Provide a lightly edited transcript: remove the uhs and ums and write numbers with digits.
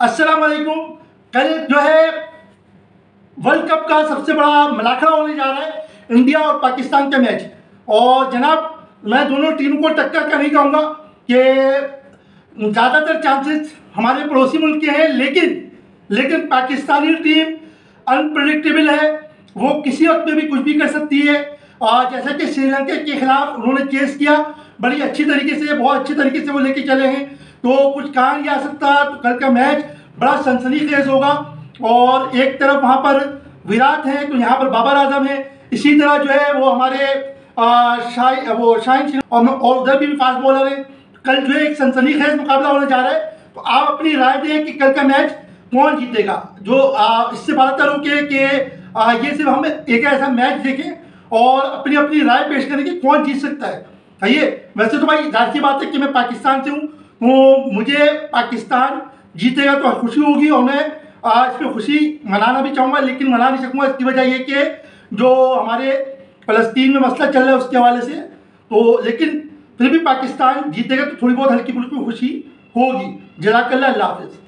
अस्सलाम वालेकुम। कल जो है वर्ल्ड कप का सबसे बड़ा मुकाबला होने जा रहा है, इंडिया और पाकिस्तान का मैच। और जनाब, मैं दोनों टीम को टक्कर का नहीं कहूँगा कि ज़्यादातर चांसेस हमारे पड़ोसी मुल्क के हैं, लेकिन पाकिस्तानी टीम अनप्रेडिक्टेबल है। वो किसी वक्त में भी कुछ भी कर सकती है। और जैसा कि श्रीलंका के खिलाफ उन्होंने चेस किया, बड़ी अच्छी तरीके से, बहुत अच्छी तरीके से वो लेके चले हैं, तो कुछ कहा नहीं जा सकता। तो कल का मैच बड़ा सनसनीखेज होगा। और एक तरफ वहाँ पर विराट है, तो यहाँ पर बाबर आजम है। इसी तरह जो है वो हमारे शाहिन और उधर भी फास्ट बॉलर है। कल जो है एक सनसनीखेज मुकाबला होने जा रहा है। तो आप अपनी राय दें कि कल का मैच कौन जीतेगा। जो इससे बेहतर हो कि ये सिर्फ हम एक ऐसा मैच देखें और अपनी अपनी राय पेश करें कि कौन जीत सकता है। ये वैसे तो भाई जाहिर सी बात है कि मैं पाकिस्तान से हूँ, तो मुझे पाकिस्तान जीतेगा तो खुशी होगी और मैं इस पर खुशी मनाना भी चाहूँगा, लेकिन मना नहीं सकूँगा। इसकी वजह ये कि जो हमारे फ़लस्तीन में मसला चल रहा है उसके हवाले से, तो लेकिन फिर भी पाकिस्तान जीतेगा तो थोड़ी बहुत हल्की फुल्की खुशी होगी। जज़ाकल्लाह, अल्लाह हाफ़िज़।